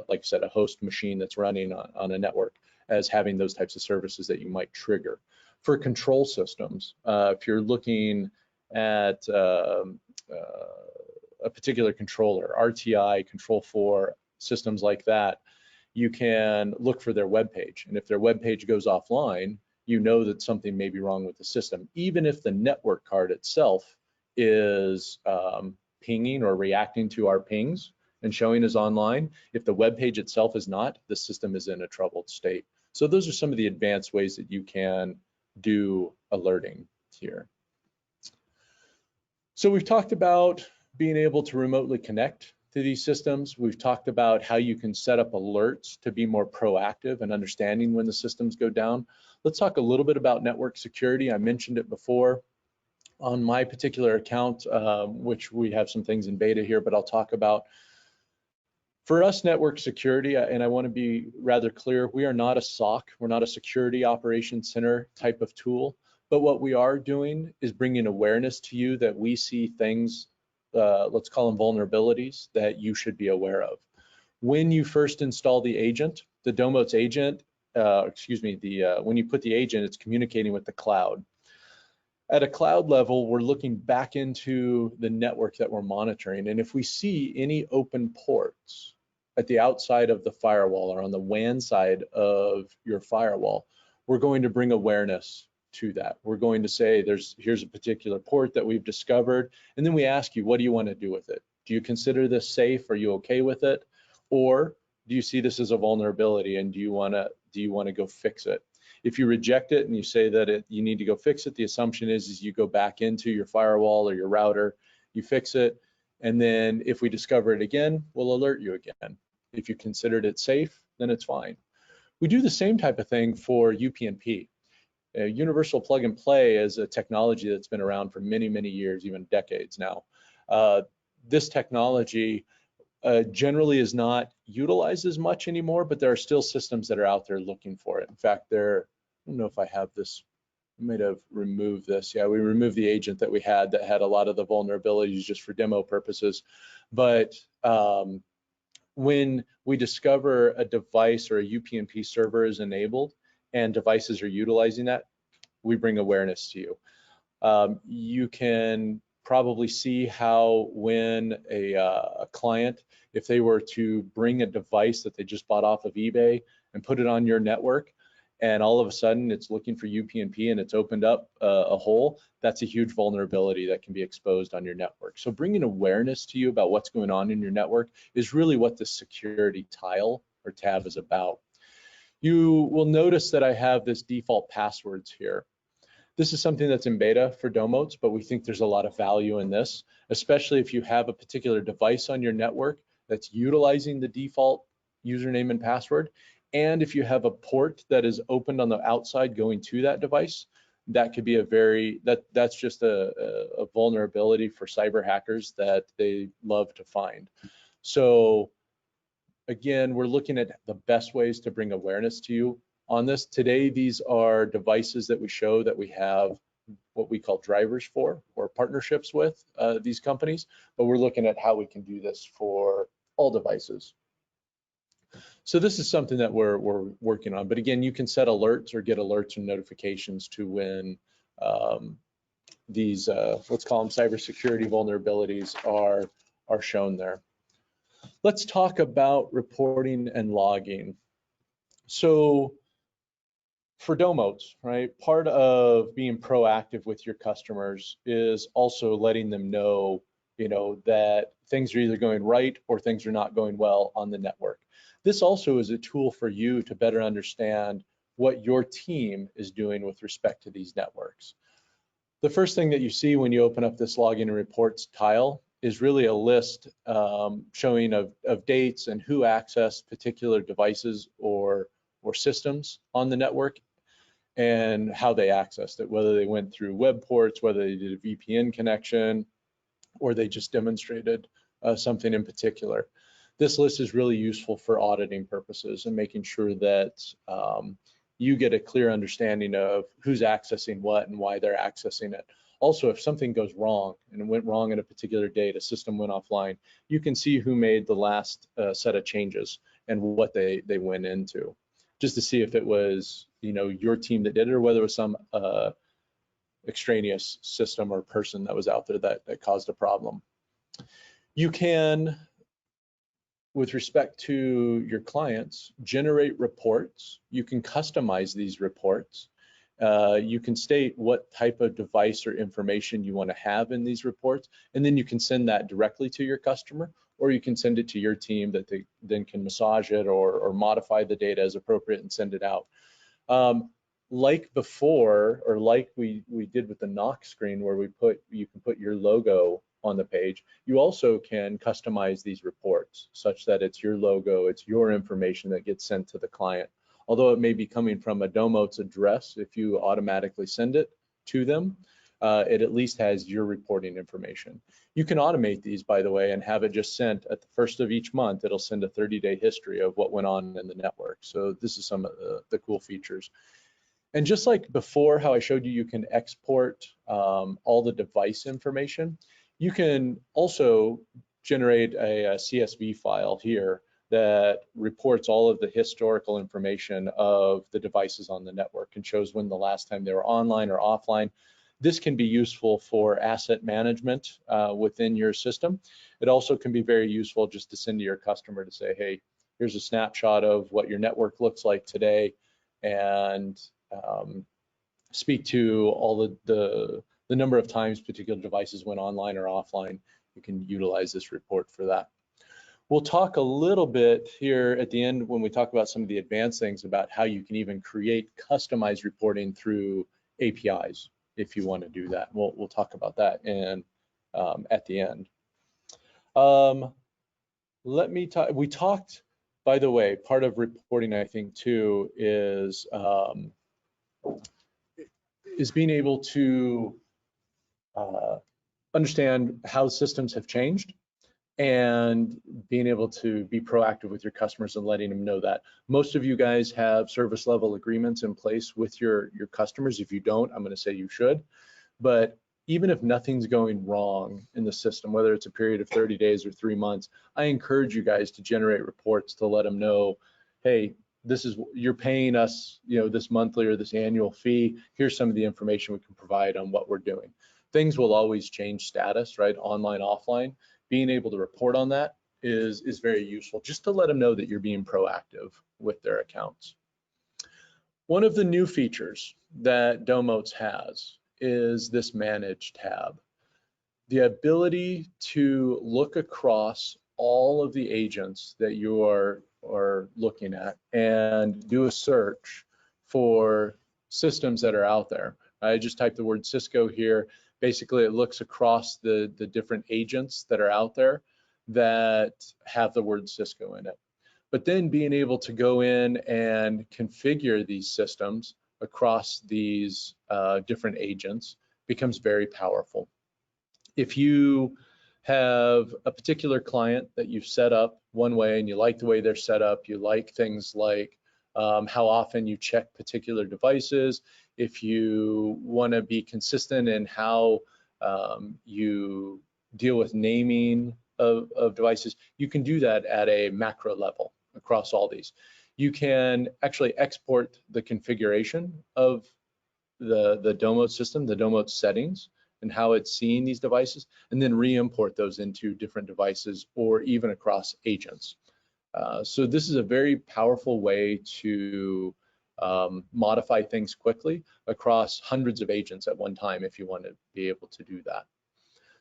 like I said, a host machine that's running on a network as having those types of services that you might trigger. For control systems, if you're looking at a particular controller, RTI, Control 4, systems like that, you can look for their web page. And if their web page goes offline, you know that something may be wrong with the system, even if the network card itself is pinging or reacting to our pings and showing as online. If the web page itself is not, the system is in a troubled state. So those are some of the advanced ways that you can do alerting here. So we've talked about being able to remotely connect to these systems. We've talked about how you can set up alerts to be more proactive and understanding when the systems go down. Let's talk a little bit about network security. I mentioned it before. On my particular account, which we have some things in beta here, but I'll talk about. For us, network security, and I want to be rather clear, we are not a SOC, we're not a security operations center type of tool, but what we are doing is bringing awareness to you that we see things, let's call them vulnerabilities, that you should be aware of. When you first install the agent, the Domotz agent, when you put the agent, it's communicating with the cloud. At a cloud level, we're looking back into the network that we're monitoring, and if we see any open ports at the outside of the firewall or on the WAN side of your firewall, we're going to bring awareness to that. We're going to say, here's a particular port that we've discovered, and then we ask you, what do you want to do with it? Do you consider this safe? Are you okay with it? Or do you see this as a vulnerability and do you want to go fix it? If you reject it and you say that you need to go fix it, the assumption is you go back into your firewall or your router, you fix it, and then if we discover it again, we'll alert you again. If you considered it safe, then it's fine. We do the same type of thing for UPnP. Universal plug and play is a technology that's been around for many, many years, even decades now. This technology generally is not utilized as much anymore, but there are still systems that are out there looking for it. In fact, I don't know if I have this, I might have removed this. Yeah, we removed the agent that we had that had a lot of the vulnerabilities just for demo purposes. But when we discover a device or a UPnP server is enabled and devices are utilizing that, we bring awareness to you. You can probably see how when a client, if they were to bring a device that they just bought off of eBay and put it on your network, and all of a sudden it's looking for UPnP and it's opened up a hole, that's a huge vulnerability that can be exposed on your network. So bringing awareness to you about what's going on in your network is really what the security tile or tab is about. You will notice that I have this default passwords here. This is something that's in beta for Domotz, but we think there's a lot of value in this, especially if you have a particular device on your network that's utilizing the default username and password. And if you have a port that is opened on the outside going to that device, that could be that's just a vulnerability for cyber hackers that they love to find. So again, we're looking at the best ways to bring awareness to you on this. Today, these are devices that we show that we have what we call drivers for, or partnerships with these companies, but we're looking at how we can do this for all devices. So this is something that we're working on. But again, you can set alerts or get alerts and notifications to when these, let's call them cybersecurity vulnerabilities are shown there. Let's talk about reporting and logging. So for Domotz, right, part of being proactive with your customers is also letting them know, that things are either going right or things are not going well on the network. This also is a tool for you to better understand what your team is doing with respect to these networks. The first thing that you see when you open up this login and reports tile is really a list showing of dates and who accessed particular devices or systems on the network and how they accessed it, whether they went through web ports, whether they did a VPN connection, or they just demonstrated something in particular. This list is really useful for auditing purposes and making sure that you get a clear understanding of who's accessing what and why they're accessing it. Also, if something goes wrong and it went wrong in a particular date, a system went offline, you can see who made the last set of changes and what they went into, just to see if it was your team that did it or whether it was some extraneous system or person that was out there that caused a problem. You can, with respect to your clients, generate reports. You can customize these reports. You can state what type of device or information you want to have in these reports, and then you can send that directly to your customer, or you can send it to your team that they then can massage it or modify the data as appropriate and send it out. Like before, or like we did with the knock screen where you can put your logo on the page, you also can customize these reports such that it's your logo, it's your information that gets sent to the client. Although it may be coming from a Domotz address, if you automatically send it to them, it at least has your reporting information. You can automate these, by the way, and have it just sent at the first of each month. It'll send a 30-day history of what went on in the network. So this is some of the cool features. And just like before, how I showed you, you can export all the device information. You can also generate a CSV file here that reports all of the historical information of the devices on the network and shows when the last time they were online or offline. This can be useful for asset management within your system. It also can be very useful just to send to your customer to say, hey, here's a snapshot of what your network looks like today, and speak to all the number of times particular devices went online or offline. You can utilize this report for that. We'll talk a little bit here at the end when we talk about some of the advanced things about how you can even create customized reporting through APIs if you want to do that. We'll talk about that at the end. Let me talk. We talked, by the way, part of reporting, I think, too, is being able to understand how systems have changed and being able to be proactive with your customers and letting them know that. Most of you guys have service level agreements in place with your customers. If you don't, I'm going to say you should. But even if nothing's going wrong in the system, whether it's a period of 30 days or 3 months, I encourage you guys to generate reports to let them know, hey, you're paying us, this monthly or this annual fee. Here's some of the information we can provide on what we're doing. Things will always change status, right? Online, offline. Being able to report on that is very useful, just to let them know that you're being proactive with their accounts. One of the new features that Domotz has is this Manage tab. The ability to look across all of the agents that you are looking at and do a search for systems that are out there. I just typed the word Cisco here. Basically, it looks across the different agents that are out there that have the word Cisco in it. But then being able to go in and configure these systems across these different agents becomes very powerful. If you have a particular client that you've set up one way and you like the way they're set up, you like things like how often you check particular devices, if you want to be consistent in how you deal with naming of devices, you can do that at a macro level across all these. You can actually export the configuration of the Domotz system, the Domotz settings, and how it's seeing these devices, and then re-import those into different devices or even across agents. So this is a very powerful way to modify things quickly across hundreds of agents at one time if you want to be able to do that.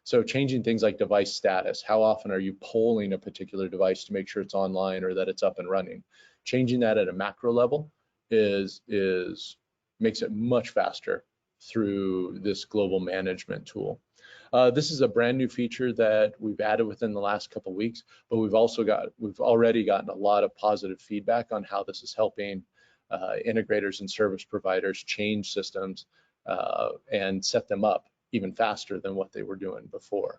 So changing things like device status, how often are you polling a particular device to make sure it's online or that it's up and running? Changing that at a macro level makes it much faster through this global management tool. This is a brand new feature that we've added within the last couple of weeks, but we've already gotten a lot of positive feedback on how this is helping integrators and service providers change systems and set them up even faster than what they were doing before.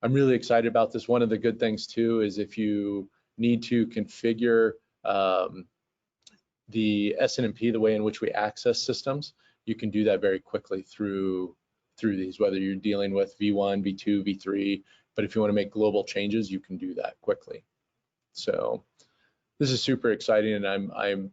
I'm really excited about this. One of the good things too is if you need to configure the SNMP, the way in which we access systems, you can do that very quickly through these, whether you're dealing with V1, V2, V3, but if you want to make global changes, you can do that quickly. So this is super exciting, and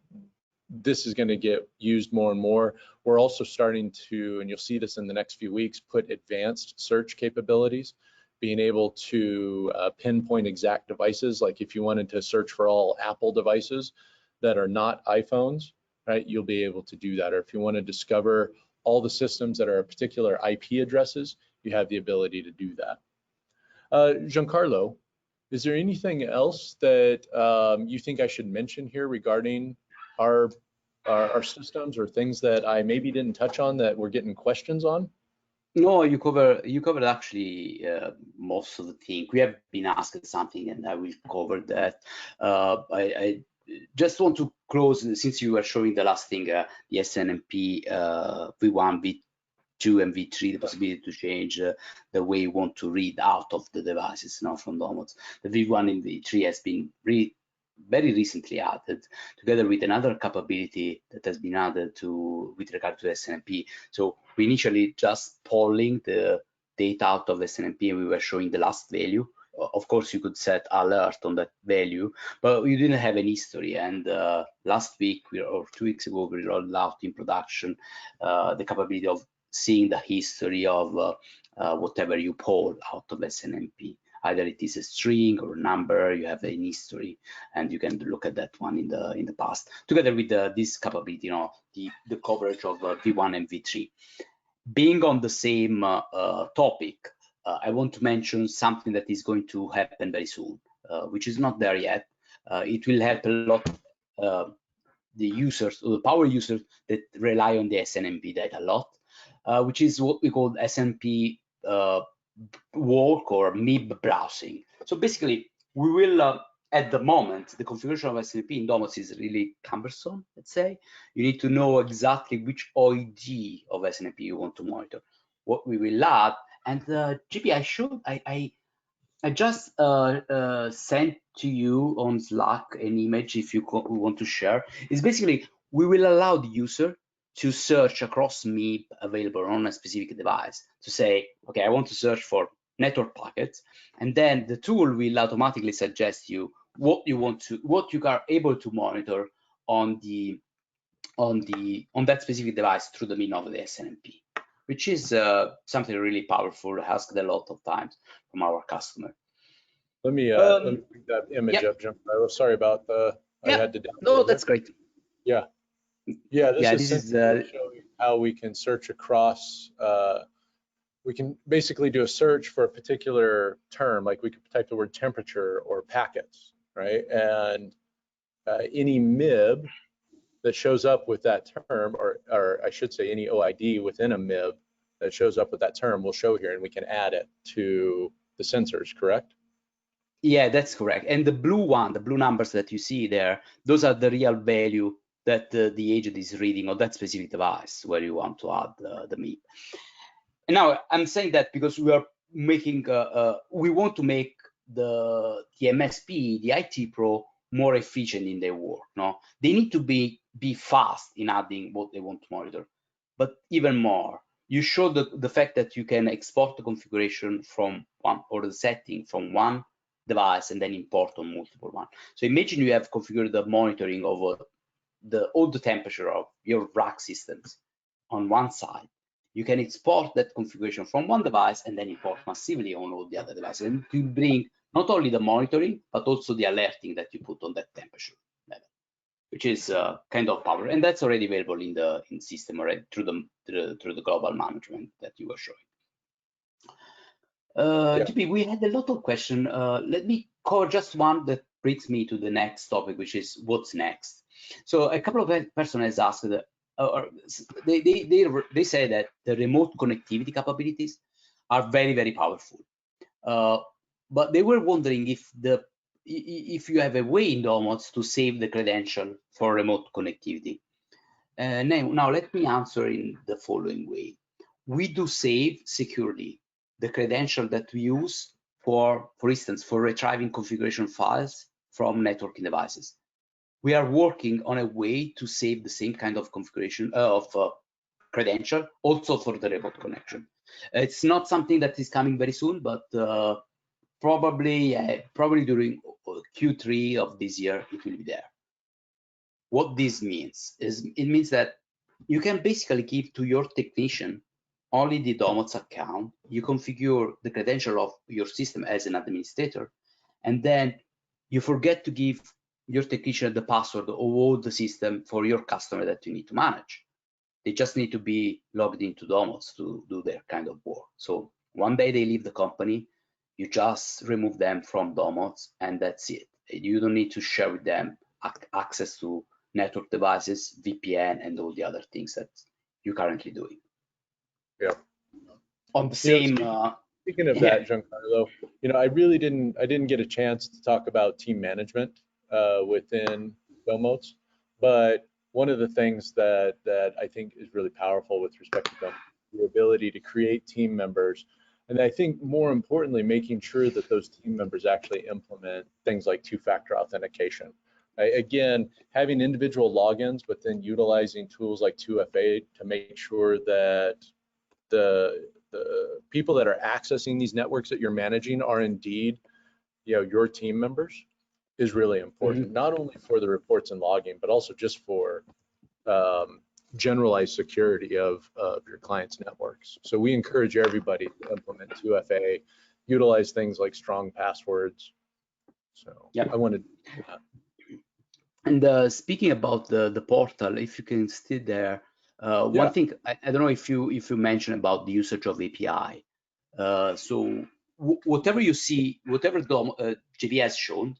this is going to get used more and more. We're also starting to, and you'll see this in the next few weeks, put advanced search capabilities, being able to pinpoint exact devices. Like if you wanted to search for all Apple devices that are not iPhones, right, you'll be able to do that. Or if you want to discover all the systems that are particular IP addresses, you have the ability to do that. Giancarlo, is there anything else that you think I should mention here regarding our systems, or things that I maybe didn't touch on that we're getting questions on? No, you covered actually most of the things. We have been asked something, and I will cover that. I just want to close, since you were showing the last thing, the SNMP V1, V2, and V3, the possibility to change the way you want to read out of the devices now from Domotz. The V1 and V3 has been very recently added, together with another capability that has been added with regard to SNMP. So we initially just polling the data out of SNMP, and we were showing the last value. Of course, you could set alert on that value, but you didn't have an history. And last week or 2 weeks ago, we rolled out in production the capability of seeing the history of whatever you poll out of SNMP. Either it is a string or a number, you have an history, and you can look at that one in the past, together with this capability, the coverage of V1 and V3. Being on the same topic, I want to mention something that is going to happen very soon, which is not there yet. It will help a lot the users, or the power users that rely on the SNMP data a lot, which is what we call SNMP work or MIB browsing. So basically, we will, at the moment, the configuration of SNMP in Domotz is really cumbersome, let's say. You need to know exactly which OID of SNMP you want to monitor. What we will add, and GP, I just sent to you on Slack an image if you want to share. It's basically, we will allow the user to search across MIB available on a specific device, to say, okay, I want to search for network packets, and then the tool will automatically suggest you what you are able to monitor on that specific device through the mean of the SNMP, which is something really powerful, asked a lot of times from our customer. Let me bring that image up, Giancarlo. Sorry about I had to download. No, that's great. Yeah. This is showing how we can search across. We can basically do a search for a particular term, like we could type the word temperature or packets, right? And any MIB that shows up with that term, or I should say any OID within a MIB that shows up with that term will show here, and we can add it to the sensors, correct? Yeah, that's correct. And the blue numbers that you see there, those are the real value that the agent is reading on that specific device where you want to add the MIP. And now I'm saying that because we are making, we want to make the MSP, the IT pro, more efficient in their work. No, they need to be fast in adding what they want to monitor, but even more, you show the fact that you can export the configuration from one, or the setting from one device and then import on multiple one. So imagine you have configured the monitoring of all the temperature of your rack systems on one side. You can export that configuration from one device and then import massively on all the other devices, and to bring not only the monitoring but also the alerting that you put on that temperature level, which is kind of power, and that's already available in the system already through the global management that you were showing. GP, we had a lot of questions. Let me cover just one that brings me to the next topic, which is what's next. So a couple of persons has asked, they say that the remote connectivity capabilities are very, very powerful. But they were wondering if you have a way in Domotz to save the credential for remote connectivity. Now let me answer in the following way. We do save securely the credential that we use for instance, for retrieving configuration files from networking devices. We are working on a way to save the same kind of configuration credential also for the remote connection. It's not something that is coming very soon, but probably during Q3 of this year it will be there. What this means is it means that you can basically give to your technician only the Domotz account. You configure the credential of your system as an administrator, and then you forget to give your technician the password of all the system for your customer that you need to manage. They just need to be logged into Domotz to do their kind of work. So one day they leave the company, you just remove them from Domotz, and that's it. You don't need to share with them access to network devices, VPN, and all the other things that you're currently doing. Yeah. On the same. Speaking of that, Giancarlo, I really didn't get a chance to talk about team management within Domotz, but one of the things that I think is really powerful with respect to them, the ability to create team members, and I think more importantly, making sure that those team members actually implement things like two-factor authentication. Again, having individual logins, but then utilizing tools like 2FA to make sure that the people that are accessing these networks that you're managing are indeed, your team members, is really important, not only for the reports and logging, but also just for generalized security of your clients' networks. So we encourage everybody to implement 2FA, utilize things like strong passwords. So I wanted to do that. And speaking about the portal, if you can stay there, one thing I don't know if you mentioned about the usage of API. So whatever you see, whatever JB has shown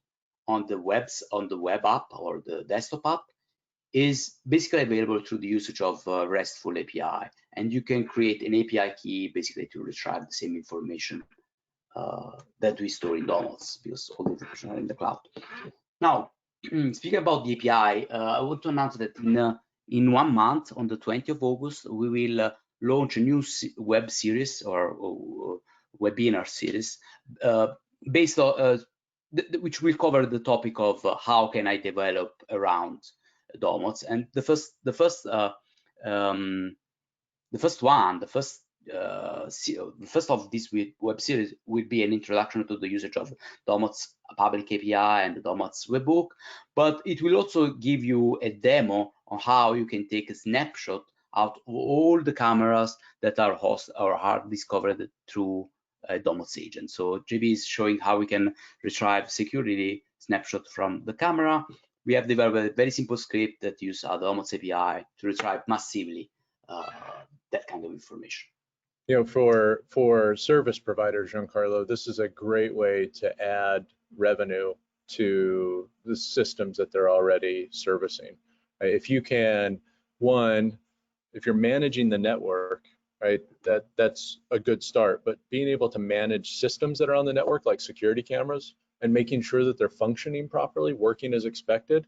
on the web app or the desktop app is basically available through the usage of RESTful API, and you can create an API key basically to retrieve the same information that we store in Domotz, because all the information are in the cloud. Now, speaking about the API, I want to announce that in 1 month, on the 20th of August, we will launch a new web series or webinar series based on which will cover the topic of how can I develop around Domotz. And the first of this web series will be an introduction to the usage of Domotz public API and the Domotz webbook, but it will also give you a demo on how you can take a snapshot out of all the cameras that are hosted or are discovered through a Domotz agent. So JB is showing how we can retrieve security snapshot from the camera. We have developed a very simple script that uses our Domotz API to retrieve massively that kind of information. For service providers, Giancarlo, this is a great way to add revenue to the systems that they're already servicing. If you can, if you're managing the network, right, that's a good start. But being able to manage systems that are on the network, like security cameras, and making sure that they're functioning properly, working as expected,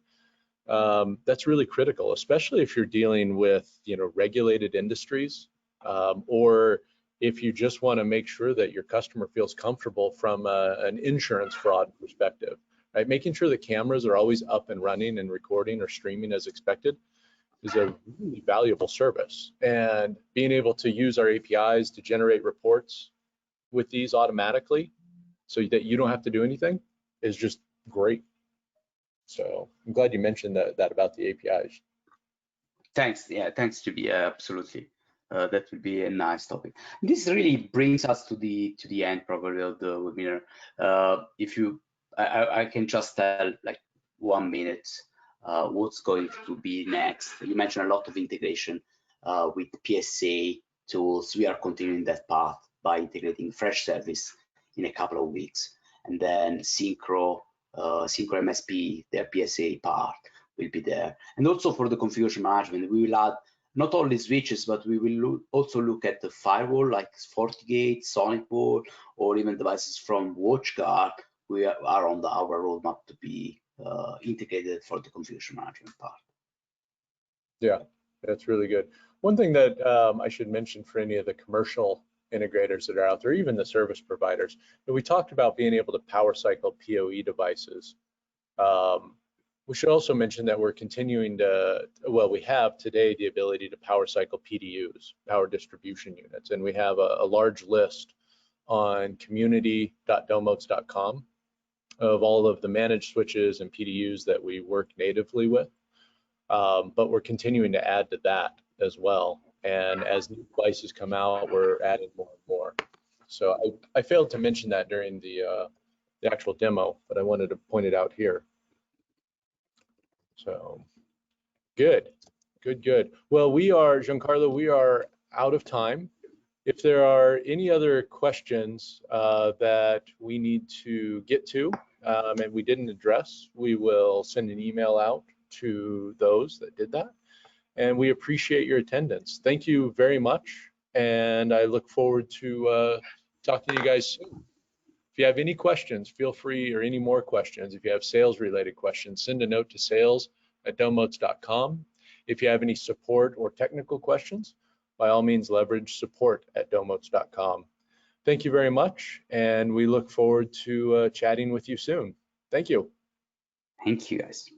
that's really critical, especially if you're dealing with, regulated industries, or if you just want to make sure that your customer feels comfortable from an insurance fraud perspective, right? Making sure the cameras are always up and running and recording or streaming as expected is a really valuable service. And being able to use our APIs to generate reports with these automatically so that you don't have to do anything is just great. So I'm glad you mentioned that about the APIs. Thanks. Yeah, thanks, GB. Absolutely. That would be a nice topic. This really brings us to the end probably of the webinar. If you, I can just tell like 1 minute what's going to be next. You mentioned a lot of integration with PSA tools. We are continuing that path by integrating Fresh Service in a couple of weeks, and then Synchro MSP, their PSA part will be there. And also for the configuration management, we will add not only switches, but we will also look at the firewall like FortiGate, SonicWall, or even devices from WatchGuard. We are on our roadmap to be integrated for the configuration management part. Yeah, that's really good. One thing that I should mention for any of the commercial integrators that are out there, even the service providers, that we talked about being able to power cycle PoE devices. We should also mention that we're continuing to, well, we have today the ability to power cycle PDUs, power distribution units, and we have a large list on community.domotz.com of all of the managed switches and PDUs that we work natively with. But we're continuing to add to that as well. And as new devices come out, we're adding more and more. So I failed to mention that during the actual demo, but I wanted to point it out here. So good. Well, Giancarlo, we are out of time. If there are any other questions that we need to get to and we didn't address, we will send an email out to those that did that. And we appreciate your attendance. Thank you very much. And I look forward to talking to you guys soon. If you have any questions, feel free, or any more questions, if you have sales related questions, send a note to sales@domotz.com. If you have any support or technical questions, by all means, leverage support@domotz.com. Thank you very much, and we look forward to chatting with you soon. Thank you. Thank you, guys.